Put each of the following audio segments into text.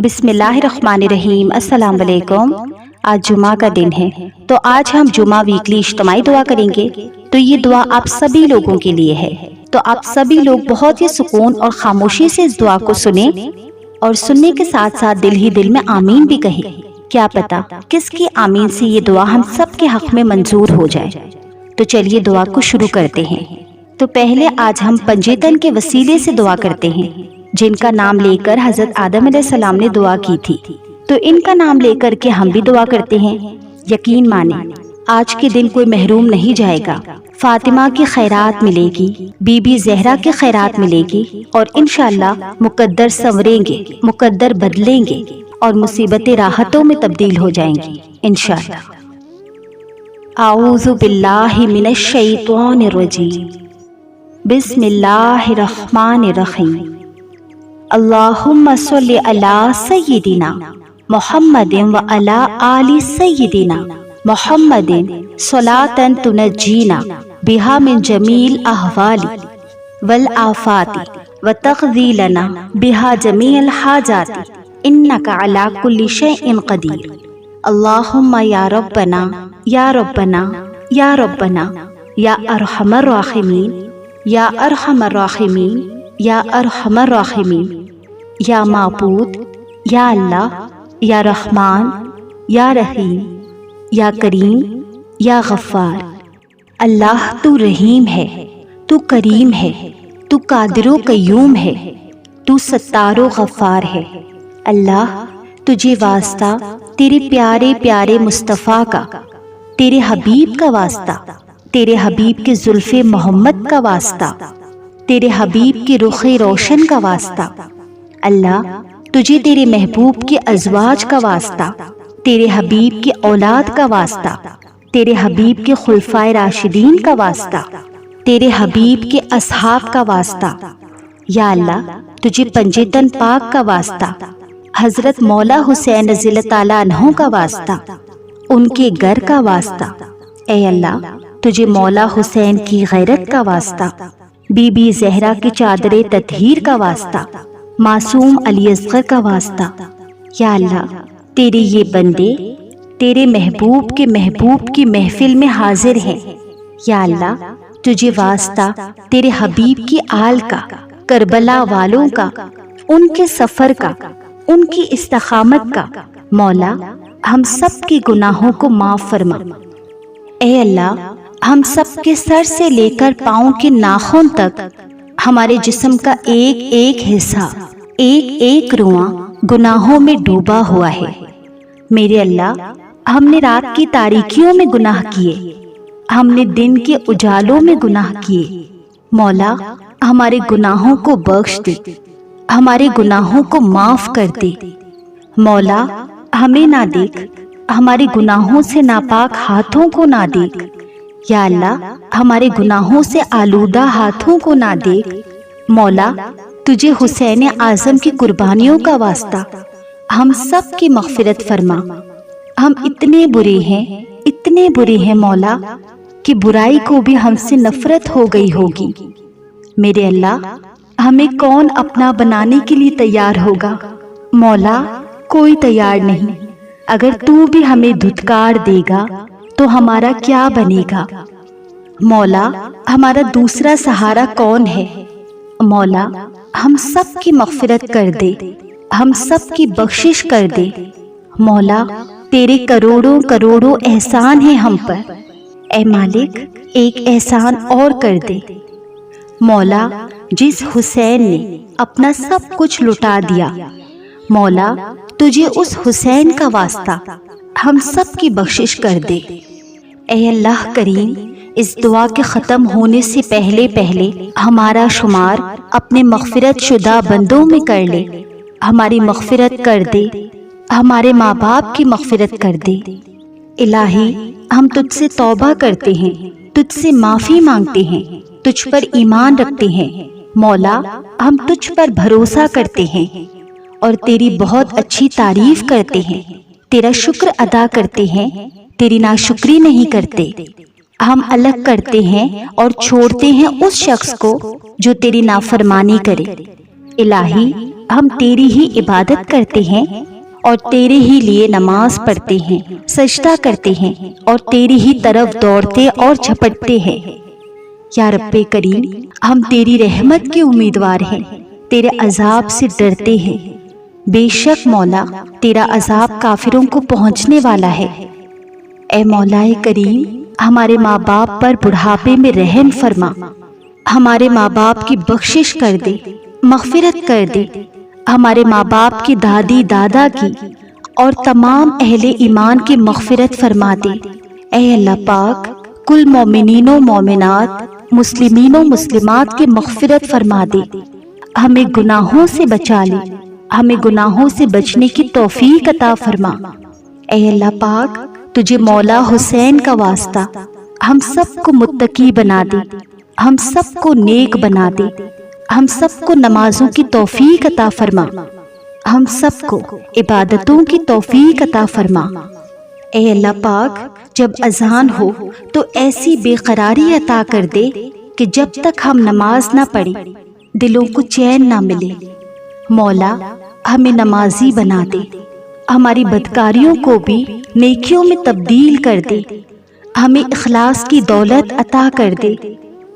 بسم اللہ الرحمن الرحیم۔ السلام علیکم۔ آج جمعہ کا دن ہے تو آج ہم جمعہ ویکلی اجتماعی دعا کریں گے۔ تو یہ دعا آپ سبھی لوگوں کے لیے ہے، تو آپ سبھی لوگ بہت ہی سکون اور خاموشی سے اس دعا کو سنیں، اور سننے کے ساتھ ساتھ دل ہی دل میں آمین بھی کہیں۔ کیا پتا کس کی آمین سے یہ دعا ہم سب کے حق میں منظور ہو جائے۔ تو چلیے دعا کو شروع کرتے ہیں۔ تو پہلے آج ہم پنجیتن کے وسیلے سے دعا کرتے ہیں، جن کا نام لے کر حضرت آدم علیہ السلام نے دعا کی تھی، تو ان کا نام لے کر کے ہم بھی دعا کرتے ہیں۔ یقین مانیں آج کے دن کوئی محروم نہیں جائے گا۔ فاطمہ کی خیرات ملے گی، بی بی زہرا کی خیرات ملے گی، اور انشاءاللہ مقدر سنوریں گے، مقدر بدلیں گے، اور مصیبتیں راحتوں میں تبدیل ہو جائیں گی انشاءاللہ۔ اعوذ باللہ من الشیطان الرجیم، بسم اللہ الرحمن الرحیم۔ اللہم صلی علی سیدنا محمد وعلی آل سیدنا محمد صلاۃ تنجینا بہا من جمیع الاحوال والآفات وتقضی لنا بہا جمیع الحاجات انک علی کل شیء قدیر۔ اللہم یا ربنا یا ربنا یا ربنا یا ارحم الراحمین یا ارحم الراحمین یا ارحم الراحمین، یا معبود، یا اللہ، یا رحمان، یا رحیم، یا کریم، یا غفار۔ اللہ تو رحیم ہے، تو کریم ہے، تو قادر و قیوم ہے، تو ستار و غفار ہے۔ اللہ تجھے واسطہ تیرے پیارے پیارے مصطفیٰ کا، تیرے حبیب کا واسطہ، تیرے حبیب کے زلف محمد کا واسطہ، تیرے حبیب کے رخ روشن کا واسطہ۔ اللہ تجھے تیرے محبوب کے ازواج کا واسطہ، تیرے حبیب کی اولاد کا واسطہ، تیرے حبیب کے خلفائے راشدین کا واسطہ، تیرے حبیب کے اصحاب کا واسطہ۔ یا اللہ تجھے پنجیتن پاک کا واسطہ، حضرت مولا حسین رضی اللہ تعالیٰ عنہ کا واسطہ، ان کے گھر کا واسطہ۔ اے اللہ تجھے مولا حسین کی غیرت کا واسطہ، بی بی زہرا کی چادر تطہیر کا واسطہ، معصوم علی اصغر کا واسطہ۔ یا اللہ تیرے یہ بندے تیرے محبوب کی محفل میں حاضر ہیں۔ یا اللہ تجھے واسطہ تیرے حبیب کی آل کا، کربلا والوں کا، ان کے سفر کا، ان کی استقامت کا۔ مولا ہم سب کے گناہوں کو معاف فرما۔ اے اللہ ہم سب کے سر سے لے کر پاؤں کے ناخن تک ہمارے جسم کا ایک ایک حصہ، ایک ایک رواں گناہوں میں ڈوبا ہوا ہے۔ میرے اللہ ہم نے رات کی تاریکیوں میں گناہ کیے، ہم نے دن کے اجالوں میں گناہ کیے۔ مولا ہمارے گناہوں کو بخش دے، ہمارے گناہوں کو معاف کر دے۔ مولا ہمیں نہ دیکھ، ہمارے گناہوں سے ناپاک ہاتھوں کو نہ دیکھ۔ یا اللہ ہمارے گناہوں سے آلودہ ہاتھوں کو نہ دیکھ۔ مولا تجھے حسین اعظم کی قربانیوں کا واسطہ ہم سب کی مغفرت فرما۔ ہم اتنے برے ہیں مولا کہ برائی کو بھی ہم سے نفرت ہو گئی ہوگی۔ میرے اللہ ہمیں کون اپنا بنانے کے لیے تیار ہوگا؟ مولا کوئی تیار نہیں۔ اگر تو بھی ہمیں دھتکار دے گا تو ہمارا کیا بنے گا؟ مولا ہمارا دوسرا سہارا کون ہے؟ مولا ہم سب کی مغفرت کر دے، ہم سب کی بخشش کر دے۔ مولا تیرے کروڑوں کروڑوں احسان ہیں ہم پر، اے مالک ایک احسان اور کر دے۔ مولا جس حسین نے اپنا سب کچھ لٹا دیا، مولا تجھے اس حسین کا واسطہ ہم سب کی بخشش کر دے۔ اے اللہ کریم اس دعا کے ختم ہونے سے پہلے ہمارا شمار اپنے مغفرت شدہ بندوں میں کر لے۔ ہماری مغفرت کر دے، ہمارے ماں باپ کی مغفرت کر دے۔ الہی ہم تجھ سے توبہ کرتے ہیں، تجھ سے معافی مانگتے ہیں، تجھ پر ایمان رکھتے ہیں۔ مولا ہم تجھ پر بھروسہ کرتے ہیں اور تیری بہت اچھی تعریف کرتے ہیں، تیرا شکر ادا کرتے ہیں، تیری ناشکری نہیں کرتے۔ ہم الگ کرتے ہیں اور چھوڑتے ہیں اس شخص کو جو تیری نافرمانی کرے۔ الہی ہم تیری ہی عبادت کرتے ہیں اور تیرے ہی لیے نماز پڑھتے ہیں، سجدہ کرتے ہیں اور تیری ہی طرف دوڑتے اور جھپٹتے ہیں۔ یا رب کریم، ہم تیری رحمت کے امیدوار ہیں، تیرے عذاب سے ڈرتے ہیں۔ بے شک مولا، تیرا عذاب کافروں کو پہنچنے والا ہے۔ اے مولا کریم، ہمارے ماں باپ پر بڑھاپے میں رحم فرما، ہمارے ماں باپ کی بخشش کر دے، مغفرت کر دے، ہمارے ماں باپ کی دادی دادا کی اور تمام اہل ایمان کی مغفرت فرما دے۔ اے اللہ پاک، کل مومنین و مومنات، مسلمین و مسلمات کی مغفرت فرما دے، ہمیں گناہوں سے بچا لے، ہمیں گناہوں سے بچنے کی توفیق عطا فرما۔ اے اللہ پاک، تجھے مولا حسین کا واسطہ ہم سب کو متقی بنا دے، ہم سب کو نیک بنا دے، ہم سب کو نمازوں کی توفیق عطا فرما، ہم سب کو عبادتوں کی توفیق عطا فرما۔ اے اللہ پاک، جب اذان ہو تو ایسی بے قراری عطا کر دے کہ جب تک ہم نماز نہ پڑھیں دلوں کو چین نہ ملے۔ مولا، ہمیں نمازی بنا دے، ہماری بدکاریوں کو بھی نیکیوں میں تبدیل کر دے، ہمیں اخلاص کی دولت عطا کر دے،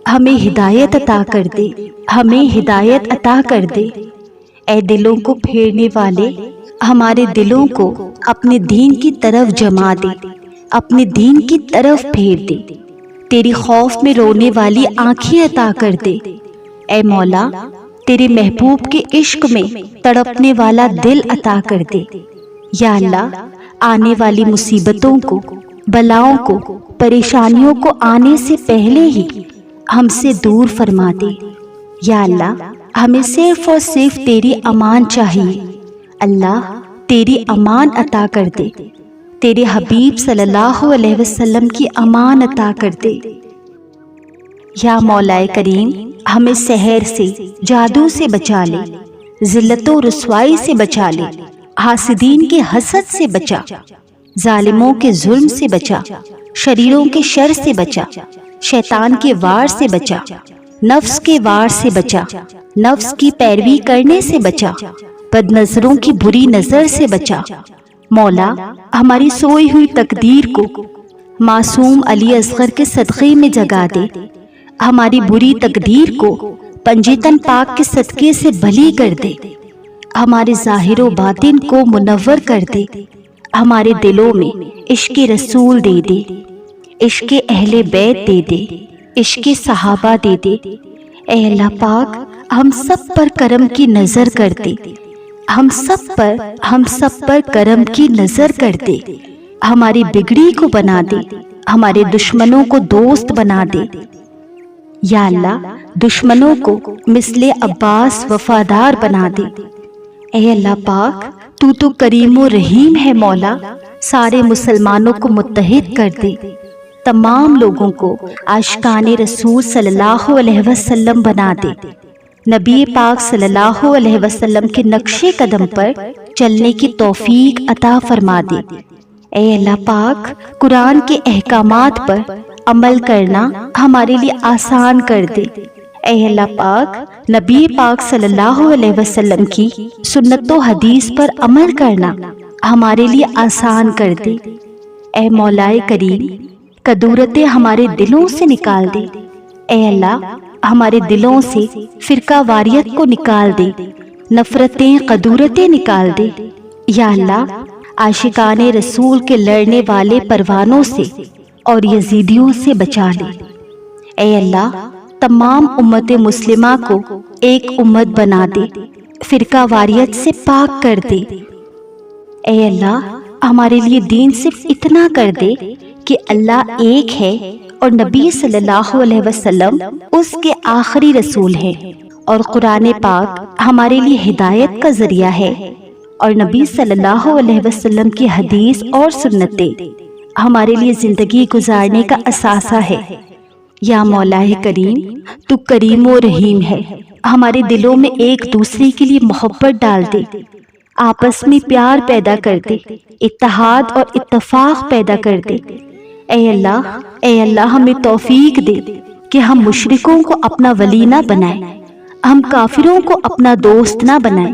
ہمیں ہدایت عطا کر دے، ہمیں ہدایت عطا کر دے۔ اے دلوں کو پھیرنے والے، ہمارے دلوں کو اپنے دین کی طرف جما دے، اپنے دین کی طرف پھیر دے، تیری خوف میں رونے والی آنکھیں عطا کر دے۔ اے مولا، تیرے محبوب کے عشق میں تڑپنے والا دل عطا کر دے۔ یا اللہ، آنے والی مصیبتوں کو، بلاؤں کو، پریشانیوں کو آنے سے پہلے ہی ہم سے دور فرما دے۔ یا اللہ، ہمیں صرف اور صرف تیری امان چاہیے۔ اللہ، تیری امان عطا کر دے، تیرے حبیب صلی اللہ علیہ وسلم کی امان عطا کر دے۔ یا مولا کریم، ہمیں سحر سے، جادو سے بچا لے، ذلت و رسوائی سے بچا لے، حاسدین کے حسد سے بچا، ظالموں کے ظلم سے بچا، شریروں کے شر سے بچا، شیطان کے وار سے بچا، نفس کے وار سے بچا، نفس کی پیروی کرنے سے بچا، بد نظروں کی بری نظر سے بچا۔ مولا، ہماری سوئی ہوئی تقدیر کو معصوم علی اصغر کے صدقے میں جگا دے، ہماری بری تقدیر کو پنجتن پاک کے صدقے سے بھلی کر دے، ہمارے ظاہر و باطن کو منور کر دے، ہمارے دلوں میں عشق رسول دے دے، عشق اہل بیت دے دے، عشق صحابہ دے دے۔ اے اللہ پاک، ہم سب پر کرم کی نظر کر دے، ہم سب پر کرم کی نظر کر دے، ہماری بگڑی کو بنا دے، ہمارے دشمنوں کو دوست بنا دے۔ یا اللہ، دشمنوں کو مثل عباس وفادار بنا دے۔ اے اللہ پاک، تو کریم و رحیم ہے مولا، سارے مسلمانوں کو متحد کر دے، تمام لوگوں کو عاشقان رسول صلی اللہ علیہ وسلم بنا دے، نبی پاک صلی اللہ علیہ وسلم کے نقش قدم پر چلنے کی توفیق عطا فرما دے۔ اے اللہ پاک، قرآن کے احکامات پر عمل کرنا ہمارے لیے آسان کر دے۔ اے اللہ پاک، نبی پاک صلی اللہ علیہ وسلم کی سنت و حدیث پر عمل کرنا ہمارے لیے آسان کر دے۔ اے مولا کریم، کدورتیں ہمارے دلوں سے نکال دے۔ اے اللہ، ہمارے دلوں سے فرقہ واریت کو نکال دے، نفرتیں قدورتیں نکال دے۔ یا اللہ، عاشقان رسول کے لڑنے والے پروانوں سے اور یزیدیوں سے بچا لے۔ اے اللہ، تمام امت مسلمہ کو ایک امت بنا دے، فرقہ واریت سے پاک کر دے۔ اے اللہ، ہمارے لیے دین صرف اتنا کر دے کہ اللہ ایک ہے اور نبی صلی اللہ علیہ وسلم اس کے آخری رسول ہیں، اور قرآن پاک ہمارے لیے ہدایت کا ذریعہ ہے، اور نبی صلی اللہ علیہ وسلم کی حدیث اور سنتیں ہمارے لیے زندگی گزارنے کا اثاثہ ہے۔ یا مولا کریم، تو کریم و رحیم ہے، ہمارے دلوں میں ایک دوسرے کے لیے محبت ڈال دے، آپس میں پیار پیدا کر دے، اتحاد اور اتفاق پیدا کر دے۔ اے اللہ، ہمیں توفیق دے کہ ہم مشرکوں کو اپنا ولی نہ بنائیں، ہم کافروں کو اپنا دوست نہ بنائیں،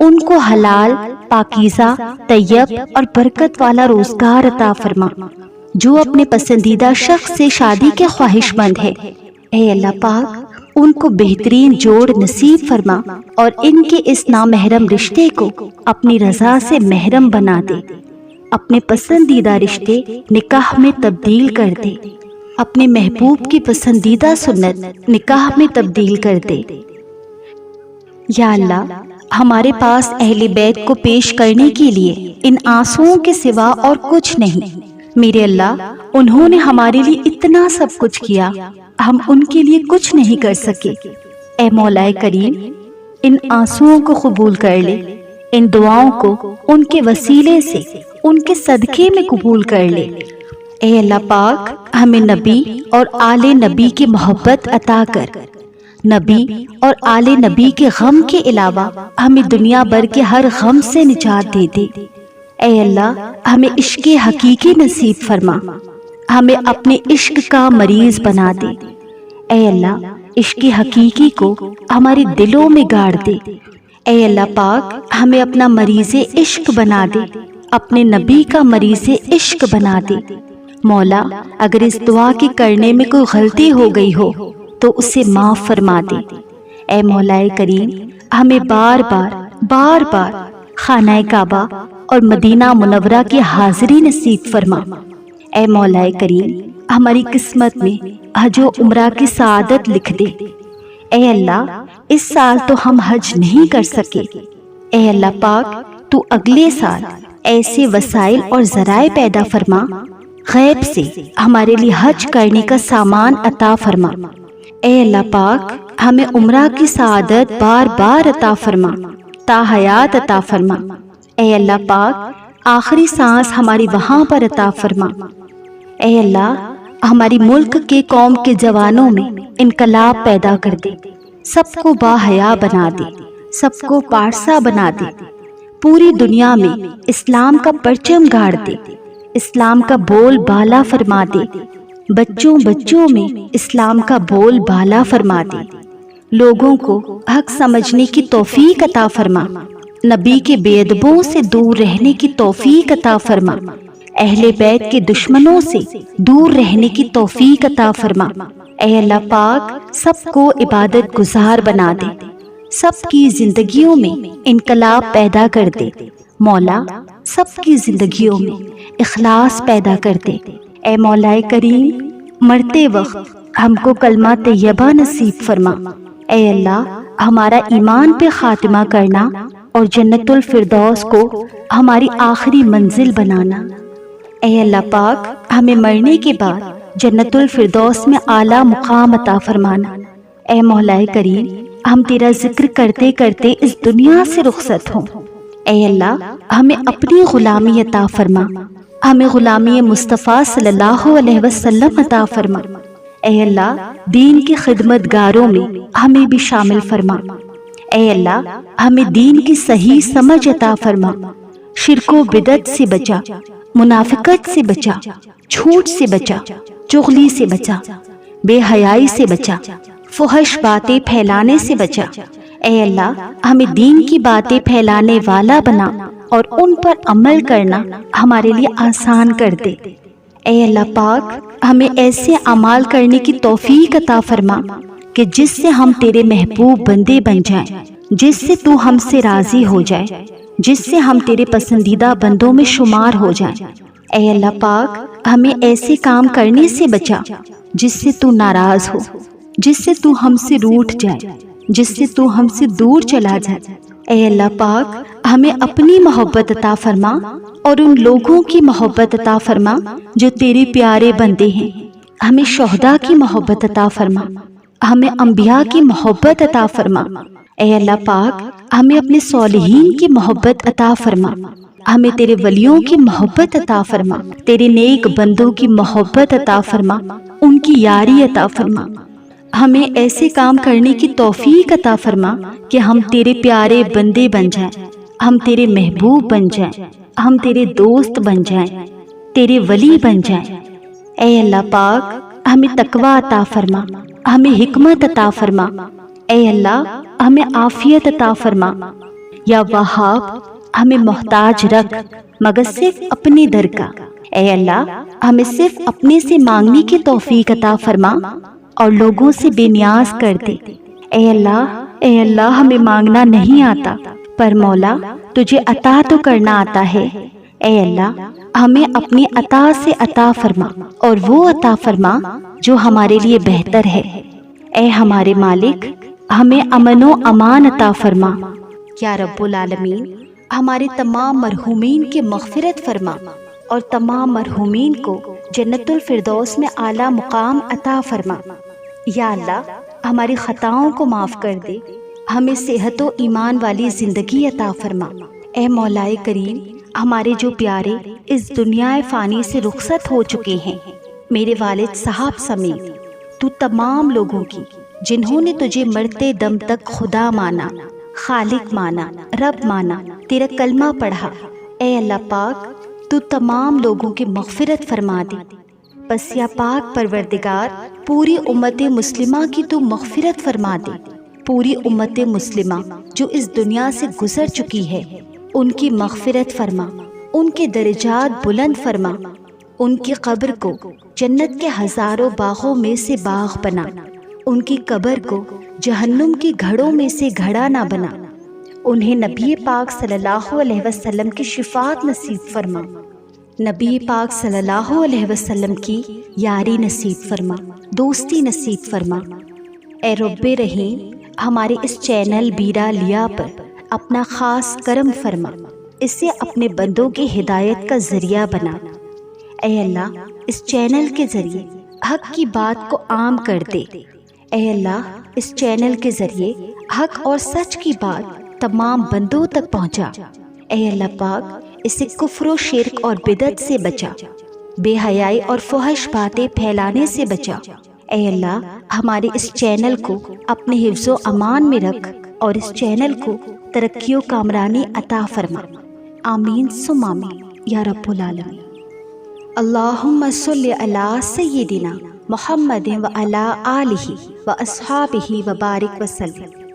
ان کو حلال، پاکیزہ، طیب اور برکت والا روزگار عطا فرما۔ جو اپنے پسندیدہ شخص سے شادی کے خواہش مند ہے، اے اللہ پاک ان کو بہترین جوڑ نصیب فرما اور ان کے اس نامحرم رشتے کو اپنی رضا سے محرم بنا دے۔ اپنے پسندیدہ رشتے نکاح میں تبدیل کر دے، اپنے محبوب کی پسندیدہ سنت نکاح میں تبدیل کر دے۔ یا اللہ، ہمارے پاس اہل بیت کو پیش کرنے کے لیے ان آنسوؤں کے سوا اور کچھ نہیں۔ میرے اللہ، انہوں نے ہمارے لیے اتنا سب کچھ کیا، ہم ان کے لیے کچھ نہیں کر سکے۔ اے مولا کریم، ان آنسوؤں کو قبول کر لے، ان دعاؤں کو ان کے وسیلے سے، ان کے صدقے میں قبول کر لے۔ اے اللہ پاک، ہمیں نبی اور آل نبی کی محبت عطا کر۔ نبی اور آل نبی کے غم کے علاوہ ہمیں دنیا بھر کے ہر غم سے نجات دے دے۔ اے اللہ، ہمیں عشق حقیقی نصیب فرما، ہمیں اپنے عشق کا مریض بنا دے۔ اے اللہ، عشق حقیقی کو ہمارے دلوں میں گاڑ دے۔ اے اللہ پاک، ہمیں اپنا مریض عشق بنا دے، اپنے نبی کا مریض عشق بنا دے۔ مولا، اگر اس دعا کے کرنے میں کوئی غلطی ہو گئی ہو تو اسے معاف فرما دے۔ اے مولا کریم، ہمیں بار بار خانہ کعبہ اور مدینہ منورہ کی حاضری نصیب فرما۔ اے مولا کریم، ہماری قسمت میں حج و عمرہ کی سعادت لکھ دے۔ اے اللہ، اس سال تو ہم حج نہیں کر سکے، اے اللہ پاک تو اگلے سال ایسے وسائل اور ذرائع پیدا فرما، غیب سے ہمارے لیے حج کرنے کا سامان عطا فرما۔ اے اللہ پاک، ہمیں عمرہ کی سعادت بار بار عطا فرما، تا حیات عطا فرما۔ اے اللہ پاک، آخری سانس ہماری وہاں پر عطا فرما۔ اے اللہ، ہماری ملک کے قوم کے جوانوں میں انقلاب پیدا کر دے، سب کو باحیا بنا دے، سب کو پارسا بنا دے، پوری دنیا میں اسلام کا پرچم گاڑ دے، اسلام کا بول بالا فرما دے، بچوں میں اسلام کا بول بالا فرما دے، لوگوں کو حق سمجھنے کی توفیق عطا فرما، نبی کے بے ادبوں سے دور رہنے کی توفیق عطا فرما، اہل بیت کے دشمنوں سے دور رہنے کی توفیق عطا فرما۔ اے اللہ پاک، سب کو عبادت گزار بنا دے، سب کی زندگیوں میں انقلاب پیدا کر دے۔ مولا، سب کی زندگیوں میں اخلاص پیدا کر دے۔ اے مولا کریم، مرتے وقت ہم کو کلمہ طیبہ نصیب فرما۔ اے اللہ، ہمارا ایمان پہ خاتمہ کرنا اور جنت الفردوس کو ہماری آخری منزل بنانا۔ اے اللہ پاک، ہمیں مرنے کے بعد جنت الفردوس میں اعلیٰ مقام عطا فرمانا۔ اے مولا کریم، ہم تیرا ذکر کرتے کرتے اس دنیا سے رخصت ہوں۔ اے اللہ، ہمیں اپنی غلامی عطا فرما، ہمیں غلامی مصطفیٰ صلی اللہ علیہ وسلم عطا فرما۔ اے اللہ، دین کی خدمت گاروں میں ہمیں بھی شامل فرما۔ اے اللہ، ہمیں دین کی صحیح سمجھ عطا فرما، شرک و بدعت سے بچا، منافقت سے بچا، جھوٹ سے بچا، چغلی سے بچا، بے حیائی سے بچا، فحش باتیں پھیلانے سے بچا۔ اے اللہ، ہمیں دین کی باتیں پھیلانے والا بنا اور ان پر عمل کرنا ہمارے لیے آسان کر دے۔ اے اللہ پاک، ہمیں ایسے اعمال کرنے کی توفیق عطا فرما کہ جس سے ہم تیرے محبوب بندے بن جائیں، جس سے تو ہم سے راضی ہو جائے، جس سے ہم تیرے پسندیدہ بندوں میں شمار ہو جائیں۔ اے اللہ پاک، ہمیں ایسے کام کرنے سے بچا جس سے تو ناراض ہو، جس سے تو ہم سے روٹھ جائے، جس سے تو ہم سے دور چلا جائے۔ اے اللہ پاک، ہمیں اپنی محبت عطا فرما اور ان لوگوں کی محبت عطا فرما جو تیرے پیارے بندے ہیں۔ ہمیں شہداء کی محبت عطا فرما، ہمیں انبیاء کی محبت عطا فرما۔ اے اللہ پاک، ہمیں اپنے صالحین کی محبت عطا فرما، ہمیں تیرے ولیوں کی محبت عطا فرما، تیرے نیک بندوں کی محبت عطا فرما، ان کی یاری عطا فرما۔ ہمیں ایسے کام کرنے کی توفیق عطا فرما کہ ہم تیرے پیارے بندے بن جائیں، ہم تیرے محبوب بن جائیں، ہم تیرے دوست بن جائیں، تیرے ولی بن جائیں۔ اے اللہ پاک، ہمیں تقوی عطا فرما، ہمیں حکمت عطا فرما۔ اے اللہ، ہمیں عافیت عطا فرما۔ یا وہاب ہمیں محتاج رکھ مگر صرف اپنے در کا۔ اے اللہ ہمیں صرف اپنے سے مانگنے کی توفیق عطا فرما اور لوگوں سے بے نیاز کر دے۔ اے اللہ ہمیں مانگنا نہیں آتا پر مولا تجھے عطا تو کرنا آتا ہے۔ اے اللہ ہمیں اپنی عطا سے عطا فرما اور وہ عطا فرما جو ہمارے لیے بہتر ہے۔ اے ہمارے مالک ہمیں امن و امان عطا فرما۔ یا رب العالمین ہمارے تمام مرحومین کی مغفرت فرما اور تمام مرحومین کو جنت الفردوس میں اعلیٰ مقام عطا فرما۔ یا اللہ ہماری خطاؤں کو معاف کر دے، ہمیں صحت و ایمان والی زندگی عطا فرما۔ اے مولا کریم ہمارے جو پیارے اس دنیا فانی سے رخصت ہو چکے ہیں، میرے والد صاحب سمیت تو تمام لوگوں کی جنہوں نے تجھے مرتے دم تک خدا مانا، خالق مانا، رب مانا، تیرا کلمہ پڑھا، اے اللہ پاک تو تمام لوگوں کی مغفرت فرما دے۔ بس یا پاک پروردگار پوری امت مسلمہ کی تو مغفرت فرما دے۔ پوری امت مسلمہ جو اس دنیا سے گزر چکی ہے ان کی مغفرت فرما، ان کے درجات بلند فرما، ان کی قبر کو جنت کے ہزاروں باغوں میں سے باغ بنا، ان کی قبر کو جہنم کی گھڑوں میں سے گھڑا نہ بنا، انہیں نبی پاک صلی اللہ علیہ وسلم کی شفاعت نصیب فرما، نبی پاک صلی اللہ علیہ وسلم کی یاری نصیب فرما، دوستی نصیب فرما۔ اے رب رحیم ہمارے اس چینل بیرا لیا پر اپنا خاص کرم فرما، اسے اپنے بندوں کی ہدایت کا ذریعہ بنا۔ اے اللہ اس چینل کے ذریعے حق کی بات کو عام کر دے۔ اے اللہ اس چینل کے ذریعے حق اور سچ کی بات تمام بندوں تک پہنچا۔ اے اللہ پاک اسے کفر و شرک اور بدعت سے بچا، بے حیائی اور فحش باتیں پھیلانے سے بچا۔ اے اللہ ہمارے اس چینل کو اپنے حفظ و امان میں رکھ اور اس چینل کو ترقی و کامرانی عطا فرما۔ آمین ثم آمین یا رب العالمین۔ اللہم صلی علی سیدنا محمد و علی آلہ و اصحابہ و بارک وسلم۔